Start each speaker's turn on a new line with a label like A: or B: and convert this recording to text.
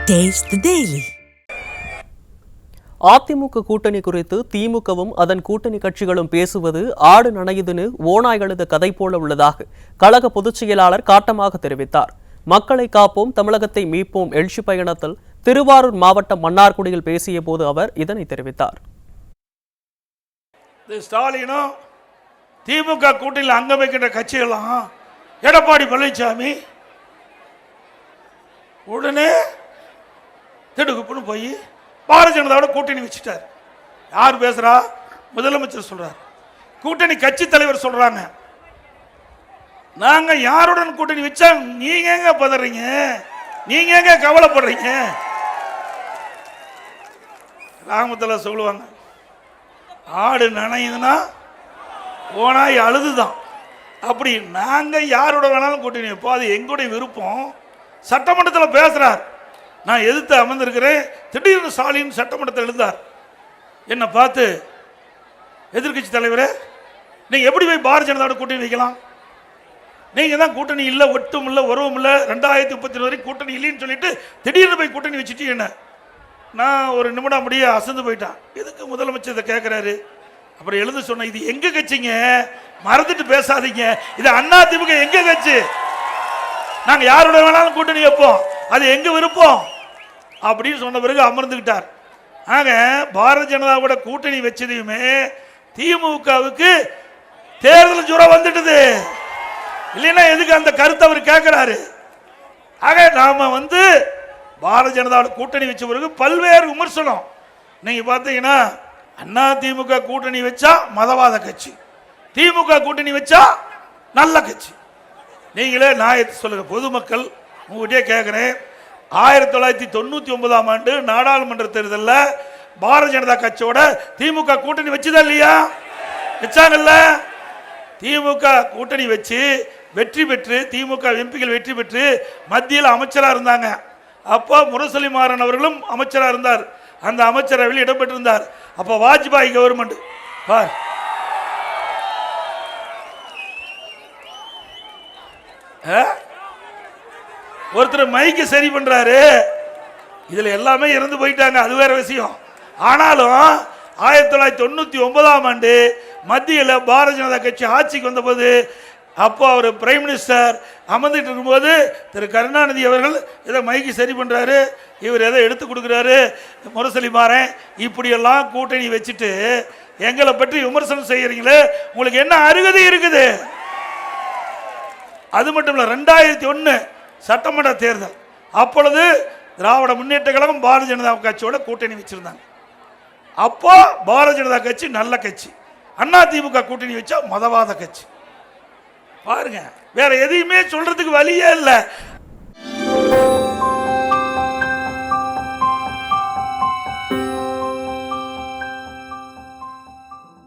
A: Taste the Daily. AIADMK கூட்டணி குறித்து திமுகவும் அதன் கூட்டணி கட்சிகளும் பேசுவது ஆடு நனையுதுன்னு ஓநாய் அழுத கதை போல உள்ளதாக கழக பொதுச் செயலாளர் காட்டமாக தெரிவித்தார். மக்களை காப்போம், தமிழகத்தை மீட்போம் எழுச்சி பயணத்தில் திருவாரூர் மாவட்டம் மன்னார்குடியில் பேசிய போது அவர் இதனை தெரிவித்தார்.
B: ஸ்டாலினும் திமுக கூட்டணியில் அங்கம் வைக்கின்ற கட்சிகளாம் எடப்பாடி பழனிசாமி உடனே திடுக்குப்புன்னு போய் பாரதிய ஜனதாவோட கூட்டணி வச்சுட்டார். யார் பேசுறா? முதலமைச்சர் சொல்றார், கூட்டணி கட்சி தலைவர் சொல்றாங்க. நாங்க யாருடன் கூட்டணி வச்சா நீங்க எங்க பதறீங்க, நீங்க எங்க கவலைப்படுறீங்க? கிராமத்தில் சொல்லுவாங்க, ஆடு நனையுதுன்னா ஓனாய் அழுதுதான். அப்படி நாங்க யாரோட வேணாலும் கூட்டணி வைப்போம், அது எங்களுடைய விருப்பம். சட்டமன்றத்தில் பேசுறார், நான் எதிர்த்து அமர்ந்திருக்கிறேன். திடீர்னு ஸ்டாலின் சட்டமன்றத்தில் எழுந்தார். என்னை பார்த்து, எதிர்கட்சி தலைவரே, நீங்க எப்படி போய் பாரதிய ஜனதாவோட கூட்டணி வைக்கலாம்? நீங்க தான் கூட்டணி இல்லை, ஒட்டும் இல்லை, உறவும் இல்லை, 2030 வரைக்கும் கூட்டணி இல்லைன்னு சொல்லிட்டு திடீர்னு போய் கூட்டணி வச்சுட்டு என்ன? நான் ஒரு நிமிடம் அப்படியே அசந்து போயிட்டான். எதுக்கு முதலமைச்சர் இதை கேட்கிறாரு? அப்புறம் எழுந்து சொன்ன, இது எங்க கட்சிங்க, மறந்துட்டு பேசாதீங்க, இது அண்ணா திமுக எங்க கட்சி, நாங்க யாரோட வேணாலும் கூட்டணி வைப்போம், அது எங்க விருப்பம் அப்படின்னு சொன்ன பிறகு அமர்ந்துகிட்டார். ஆக பாரதிய ஜனதாவோட கூட்டணி வச்சதையுமே திமுகவுக்கு தேர்தல் ஜுரம் வந்துட்டுது. இல்லைன்னா எதுக்கு அந்த கருத்தை அவர் கேட்கிறாரு? ஆக நாம பாரதிய ஜனதாவோட கூட்டணி வச்ச பிறகு பல்வேறு விமர்சனம். நீங்க பார்த்தீங்கன்னா, அண்ணா திமுக கூட்டணி வச்சா மதவாத கட்சி, திமுக கூட்டணி வச்சா நல்ல கட்சி. நீங்களே நியாயத்தை சொல்லுங்க. பொதுமக்கள் உங்ககிட்டே கேட்குறேன், 1999ஆம் ஆண்டு நாடாளுமன்ற தேர்தலில் பாரதிய ஜனதா கட்சியோட திமுக கூட்டணி வச்சுதா இல்லையா? வச்சாங்கல்ல. திமுக கூட்டணி வச்சு வெற்றி பெற்று, திமுக எம்பிகள் வெற்றி பெற்று மத்தியில் அமைச்சராக இருந்தாங்க. அப்போ முரசொலி மாறன் அவர்களும் அமைச்சராக இருந்தார், அந்த அமைச்சரவையில் இடம்பெற்றிருந்தார். அப்போ வாஜ்பாய் கவர்மெண்ட் பார், ஒருத்தர் மைக்கு சரி பண்றாரு, இதுல எல்லாமே இறந்து போயிட்டாங்க, அது வேற விஷயம். ஆனாலும் 1999ஆம் ஆண்டு மத்தியில் பாரதிய ஜனதா கட்சி ஆட்சிக்கு வந்தபோது, அப்போ அவர் பிரைம் மினிஸ்டர் அமர்ந்துட்டு இருக்கும்போது திரு கருணாநிதி அவர்கள் இதை மைக்கு சரி பண்றாரு, இவர் எதை எடுத்து கொடுக்குறாரு, முரசொலி மாறன் இப்படியெல்லாம் கூட்டணி வச்சுட்டு எங்களை பற்றி விமர்சனம் செய்யறீங்களே, உங்களுக்கு என்ன அருகதை இருக்குது? அது மட்டும் இல்ல, 2001 சட்டமன்ற தேர்தல், அப்பொழுது திராவிட முன்னேற்ற கழகம் பாரதிய ஜனதா கட்சியோட கூட்டணி வச்சிருந்தாங்க. அப்போ பாரதிய ஜனதா கட்சி நல்ல கட்சி, அண்ணா திமுக கூட்டணி வச்சா மதவாத கட்சி. பாருங்க, வேற எதையுமே சொல்றதுக்கு வழியே இல்லை.